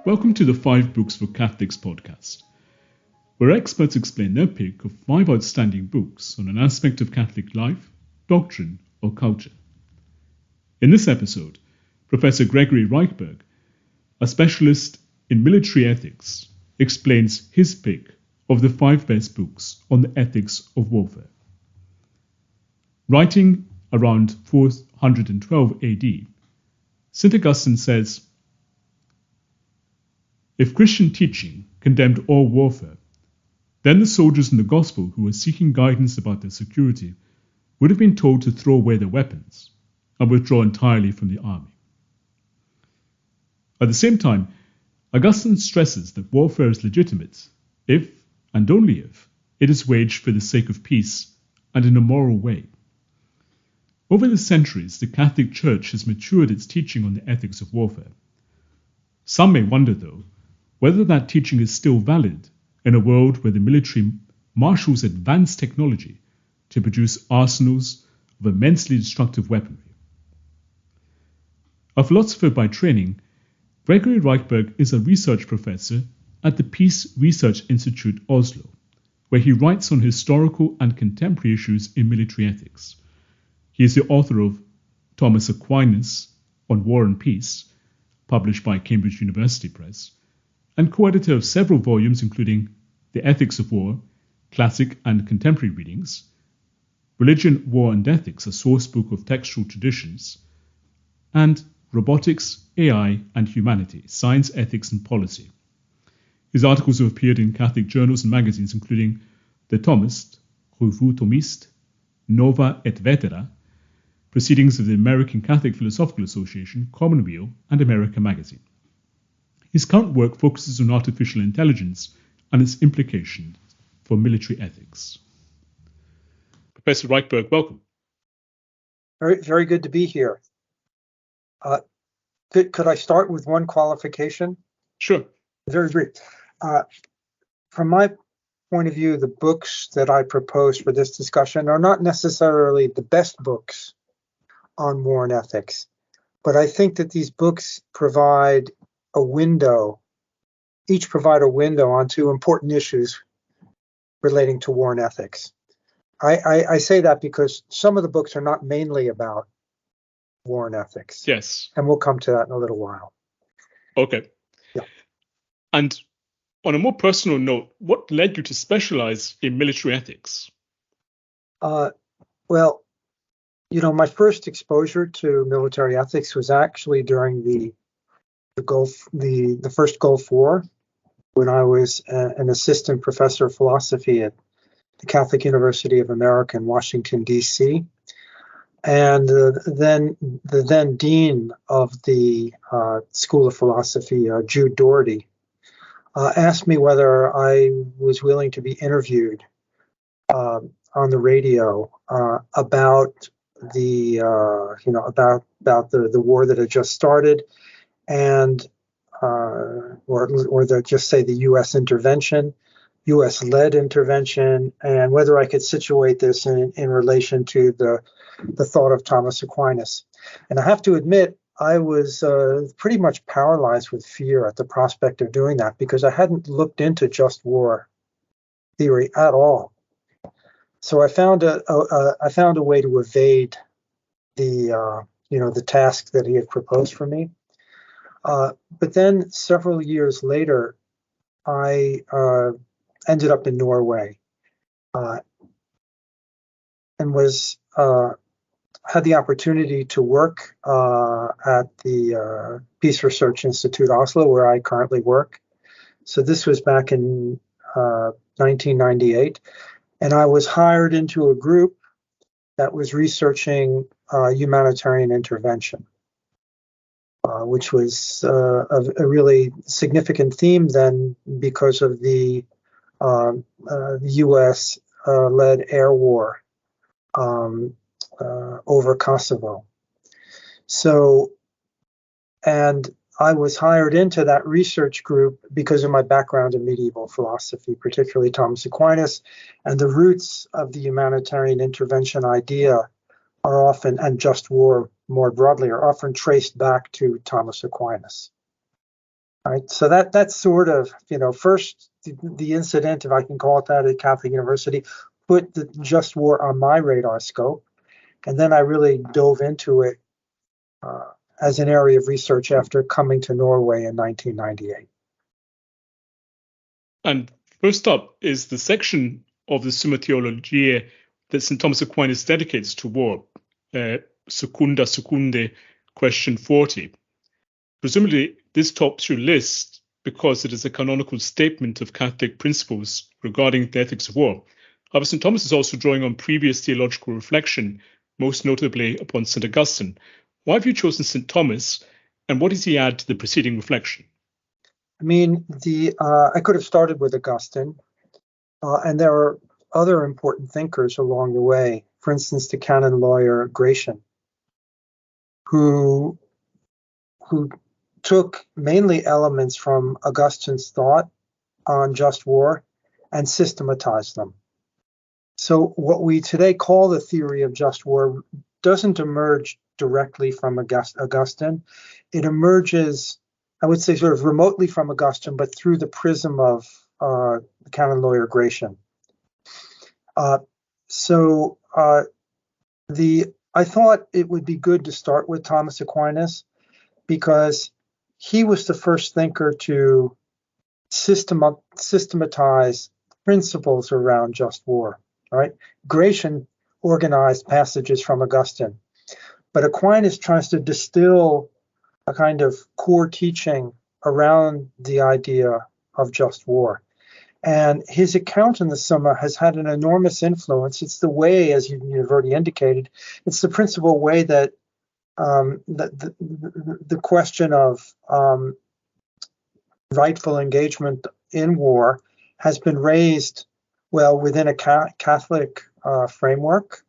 Welcome to the 5 Books for Catholics podcast, where experts explain their pick of 5 outstanding books on an aspect of Catholic life, doctrine, or culture. In this episode, Professor Gregory Reichberg, a specialist in military ethics, explains his pick of the 5 best books on the ethics of warfare. Writing around 412 AD, St. Augustine says, "If Christian teaching condemned all warfare, then the soldiers in the gospel who were seeking guidance about their security would have been told to throw away their weapons and withdraw entirely from the army." At the same time, Augustine stresses that warfare is legitimate if, and only if, it is waged for the sake of peace and in a moral way. Over the centuries, the Catholic Church has matured its teaching on the ethics of warfare. Some may wonder, though, whether that teaching is still valid in a world where the military marshals advanced technology to produce arsenals of immensely destructive weaponry. A philosopher by training, Gregory Reichberg is a research professor at the Peace Research Institute Oslo, where he writes on historical and contemporary issues in military ethics. He is the author of Thomas Aquinas on War and Peace, published by Cambridge University Press, and co-editor of several volumes including The Ethics of War, Classic and Contemporary Readings, Religion, War and Ethics, a source book of textual traditions, and Robotics, AI and Humanity, Science, Ethics and Policy. His articles have appeared in Catholic journals and magazines including The Thomist, Revue Thomiste, Nova et Vetera, Proceedings of the American Catholic Philosophical Association, Commonweal, and America Magazine. His current work focuses on artificial intelligence and its implications for military ethics. Professor Reichberg, welcome. Very, very good to be here. Could I start with one qualification? Sure. Very brief. From my point of view, the books that I propose for this discussion are not necessarily the best books on war and ethics, but I think that these books provide a window onto important issues relating to war and ethics. I say that because some of the books are not mainly about war and ethics. Yes. And we'll come to that in a little while. Okay. Yeah. And on a more personal note, what led you to specialize in military ethics? Well, my first exposure to military ethics was actually during the first Gulf War, when I was an assistant professor of philosophy at the Catholic University of America in Washington, D.C. And the then dean of the School of Philosophy, Jude Doherty, asked me whether I was willing to be interviewed on the radio about the war that had just started, and or just say the U.S. intervention, U.S.-led intervention, and whether I could situate this in relation to the thought of Thomas Aquinas. And I have to admit, I was pretty much paralyzed with fear at the prospect of doing that, because I hadn't looked into just war theory at all. So I found a way to evade the task that he had proposed for me. But then several years later, I ended up in Norway and had the opportunity to work at the Peace Research Institute Oslo, where I currently work. So this was back in 1998, and I was hired into a group that was researching humanitarian intervention, which was a really significant theme then because of the U.S.-led air war over Kosovo. So, and I was hired into that research group because of my background in medieval philosophy, particularly Thomas Aquinas, and the roots of the humanitarian intervention idea are often, and just war more broadly, are often traced back to Thomas Aquinas. Right. So that's sort of, first the incident, if I can call it that, at Catholic University, put the just war on my radar scope. And then I really dove into it as an area of research after coming to Norway in 1998. And first up is the section of the Summa Theologiae that St. Thomas Aquinas dedicates to war, Secunda Secunde, question 40. Presumably, this tops your list because it is a canonical statement of Catholic principles regarding the ethics of war. However, St. Thomas is also drawing on previous theological reflection, most notably upon St. Augustine. Why have you chosen St. Thomas, and what does he add to the preceding reflection? I mean, I could have started with Augustine, and there are other important thinkers along the way. For instance, the canon lawyer Gratian, who took mainly elements from Augustine's thought on just war and systematized them. So what we today call the theory of just war doesn't emerge directly from Augustine. It emerges, I would say, sort of remotely from Augustine, but through the prism of the canon lawyer Gratian. I thought it would be good to start with Thomas Aquinas because he was the first thinker to systematize principles around just war. Right? Gratian organized passages from Augustine, but Aquinas tries to distill a kind of core teaching around the idea of just war. And his account in the Summa has had an enormous influence. It's the way, as you've already indicated, it's the principal way that the question of rightful engagement in war has been raised, well, within a Catholic framework,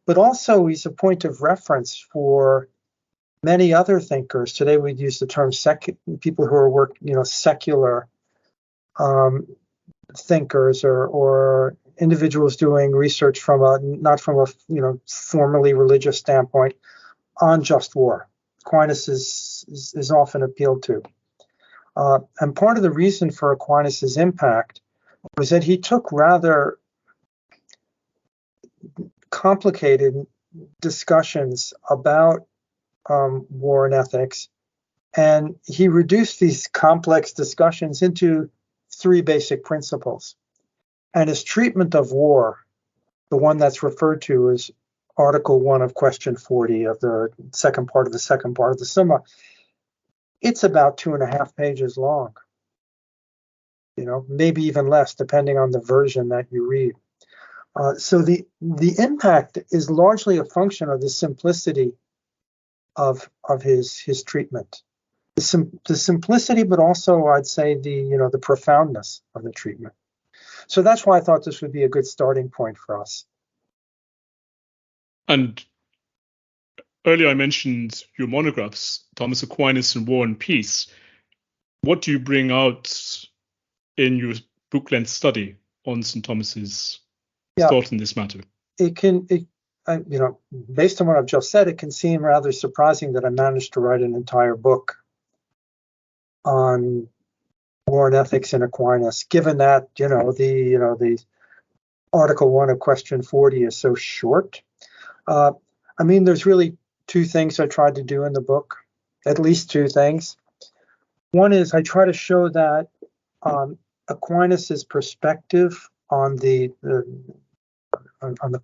but also he's a point of reference for many other thinkers. Today we'd use the term people who are secular thinkers or individuals doing research not from a formally religious standpoint on just war. Aquinas is often appealed to. And part of the reason for Aquinas' impact was that he took rather complicated discussions about war and ethics, and he reduced these complex discussions into three basic principles. And his treatment of war, the one that's referred to as Article 1 of Question 40 of the second part of the Summa, it's about 2.5 pages long. Maybe even less, depending on the version that you read. So the impact is largely a function of the simplicity of his treatment, the simplicity, but also I'd say the profoundness of the treatment. So that's why I thought this would be a good starting point for us. And earlier I mentioned your monographs, Thomas Aquinas and War and Peace. What do you bring out in your book-length study on St. Thomas's thought in this matter? Based on what I've just said, it can seem rather surprising that I managed to write an entire book on war and ethics in Aquinas, given that the Article 1 of Question 40 is so short. There's really two things I tried to do in the book, at least two things. One is I try to show that Aquinas' perspective on the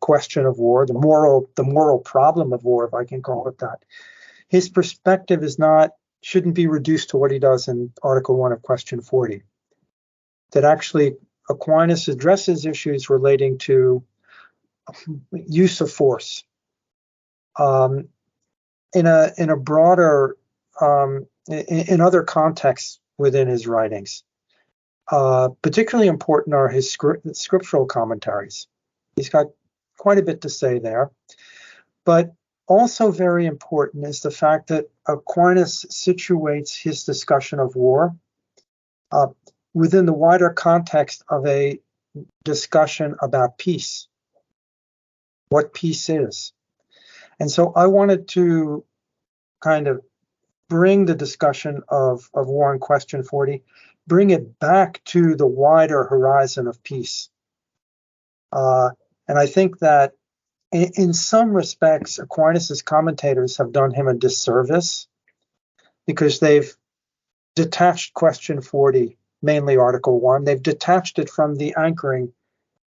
question of war, the moral problem of war, if I can call it that, his perspective shouldn't be reduced to what he does in Article 1 of Question 40. That actually Aquinas addresses issues relating to use of force in a broader, in other contexts within his writings. Particularly important are his scriptural commentaries. He's got quite a bit to say there. But also very important is the fact that Aquinas situates his discussion of war within the wider context of a discussion about peace, what peace is. And so I wanted to kind of bring the discussion of war in Question 40, bring it back to the wider horizon of peace. And I think that in some respects, Aquinas' commentators have done him a disservice because they've detached Question 40, mainly Article 1, they've detached it from the anchoring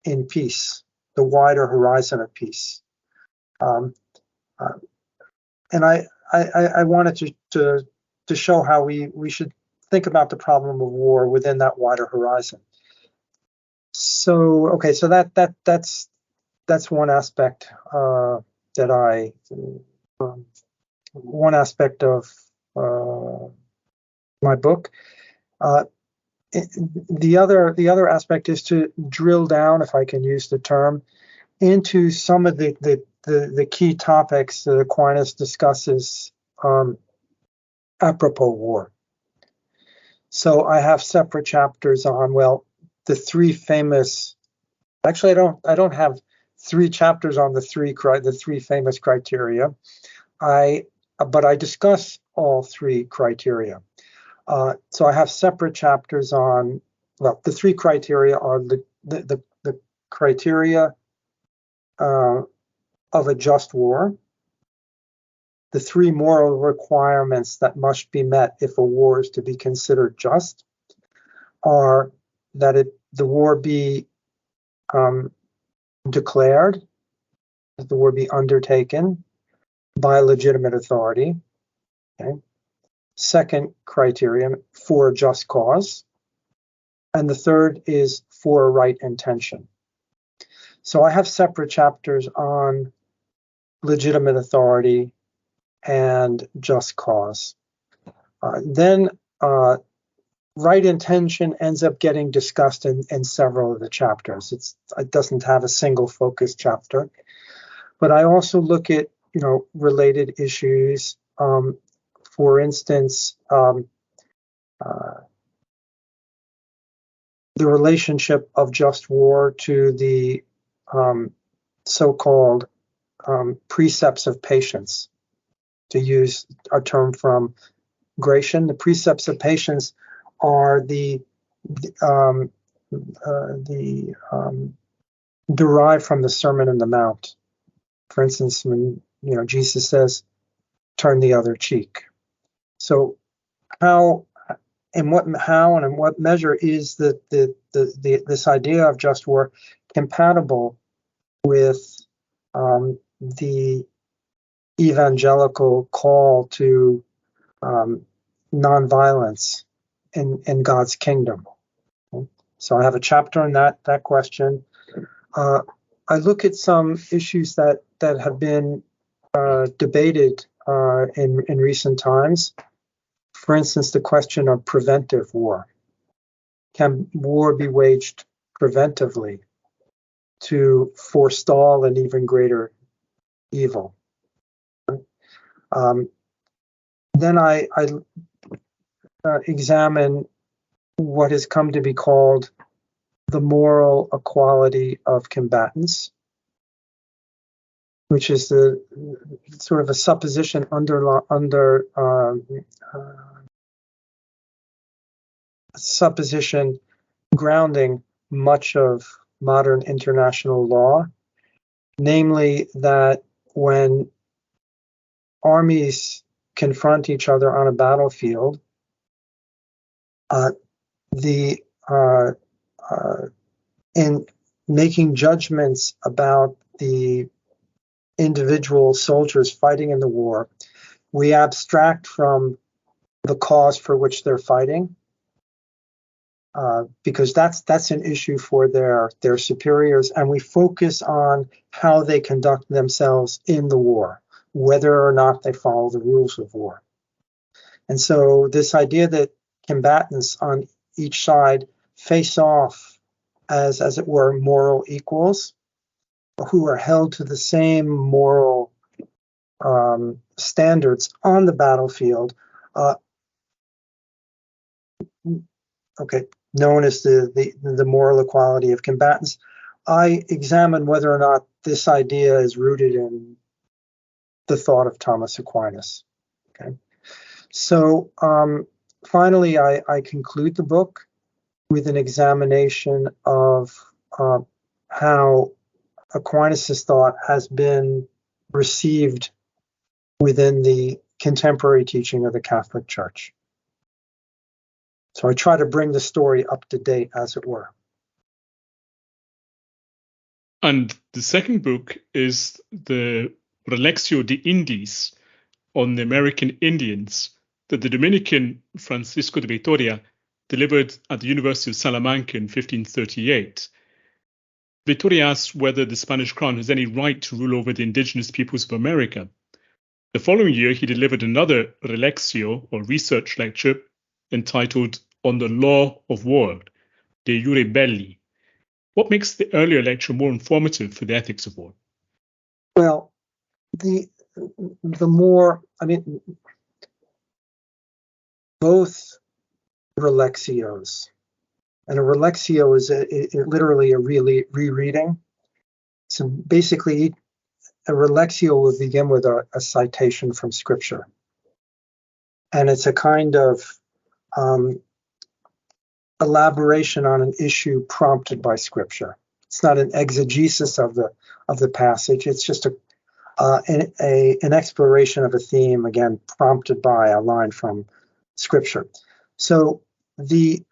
in peace, the wider horizon of peace. And I wanted to show how we should think about the problem of war within that wider horizon. So okay, so that's one aspect one aspect of my book. The other aspect is to drill down, if I can use the term, into some of the key topics that Aquinas discusses apropos war. So I have separate chapters on, well, the three famous. Actually, I don't have 3 chapters on the three famous criteria. But I discuss all 3 criteria. So I have separate chapters on. Well, the 3 criteria are the criteria of a just war, the 3 moral requirements that must be met if a war is to be considered just, are that the war be declared, that the war be undertaken by legitimate authority. Okay. Second criterion, for a just cause. And the third is for a right intention. So I have separate chapters on legitimate authority and just cause. Then right intention ends up getting discussed in several of the chapters. It doesn't have a single focus chapter. But I also look at related issues. For instance, the relationship of just war to the so-called precepts of patience, to use a term from Gratian. The precepts of patience are derived from the Sermon on the Mount. For instance, when Jesus says, "Turn the other cheek." So how and in what measure is this idea of just war compatible with the evangelical call to nonviolence in God's kingdom? So I have a chapter on that question. I look at some issues that have been debated in recent times. For instance, the question of preventive war. Can war be waged preventively to forestall an even greater evil? Then I examine what has come to be called the moral equality of combatants, which is the sort of a supposition supposition grounding much of modern international law, namely that when armies confront each other on a battlefield, in making judgments about the individual soldiers fighting in the war, we abstract from the cause for which they're fighting, because that's an issue for their superiors, and we focus on how they conduct themselves in the war, whether or not they follow the rules of war. And so this idea that combatants on each side face off as it were, moral equals, who are held to the same moral standards on the battlefield, known as the moral equality of combatants. I examine whether or not this idea is rooted in the thought of Thomas Aquinas. Okay, So finally, I conclude the book with an examination of how Aquinas' thought has been received within the contemporary teaching of the Catholic Church. So I try to bring the story up to date, as it were. And the second book is the Relexio de Indies on the American Indians that the Dominican Francisco de Vitoria delivered at the University of Salamanca in 1538. Vitoria asks whether the Spanish crown has any right to rule over the indigenous peoples of America. The following year, he delivered another Relexio, or research lecture, entitled On the Law of War, De Jure Belli. What makes the earlier lecture more informative for the ethics of war? Well, the more, both Relexios, and a Relexio is literally a rereading. So basically, a Relexio will begin with a citation from Scripture. And it's a kind of elaboration on an issue prompted by Scripture. It's not an exegesis of the passage. It's just an exploration of a theme, again, prompted by a line from Scripture. So the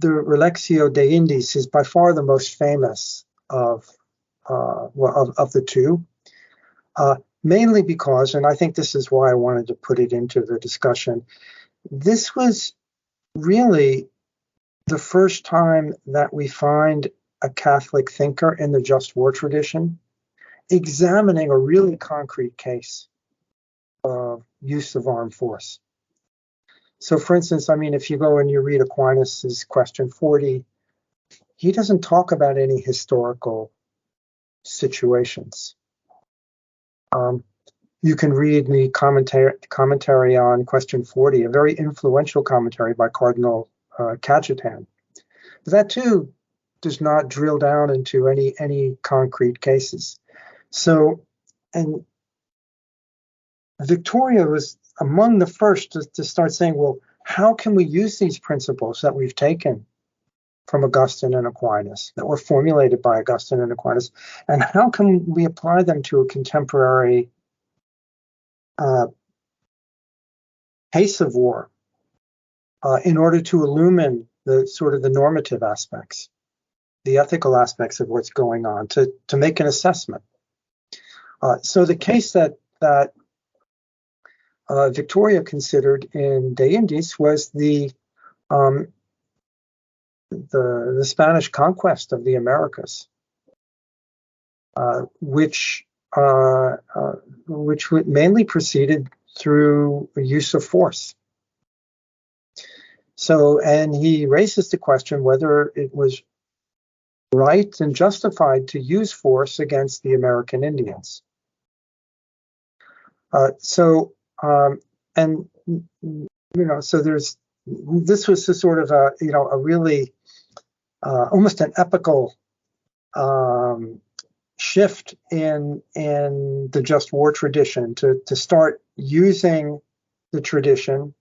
Relexio de Indies is by far the most famous of the two, mainly because, and I think this is why I wanted to put it into the discussion, this was really the first time that we find a Catholic thinker in the just war tradition examining a really concrete case of use of armed force. So, for instance, if you go and you read Aquinas' Question 40, he doesn't talk about any historical situations. You can read the commentary on Question 40, a very influential commentary by Cardinal Cajetan. But that too does not drill down into any concrete cases. So, and Victoria was among the first to start saying, well, how can we use these principles that we've taken from Augustine and Aquinas, that were formulated by Augustine and Aquinas, and how can we apply them to a contemporary case of war in order to illumine the normative aspects, the ethical aspects of what's going on, to make an assessment. So the case that Victoria considered in De Indies was the Spanish conquest of the Americas, which mainly proceeded through the use of force. So, and he raises the question whether it was right and justified to use force against the American Indians. So this was a really almost an epical shift in the just war tradition to start using the tradition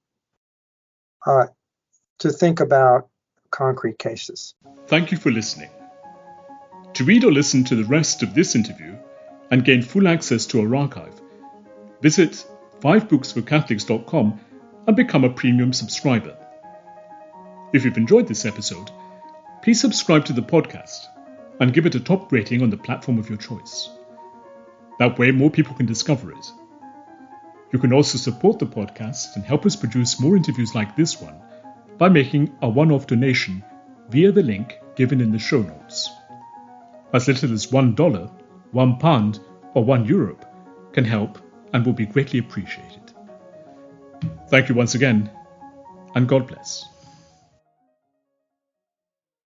to think about concrete cases. Thank you for listening. To read or listen to the rest of this interview and gain full access to our archive, visit 5booksforcatholics.com and become a premium subscriber. If you've enjoyed this episode, please subscribe to the podcast and give it a top rating on the platform of your choice. That way, more people can discover it. You can also support the podcast and help us produce more interviews like this one by making a one-off donation via the link given in the show notes. As little as $1, £1, or €1 can help and will be greatly appreciated. Thank you once again, and God bless.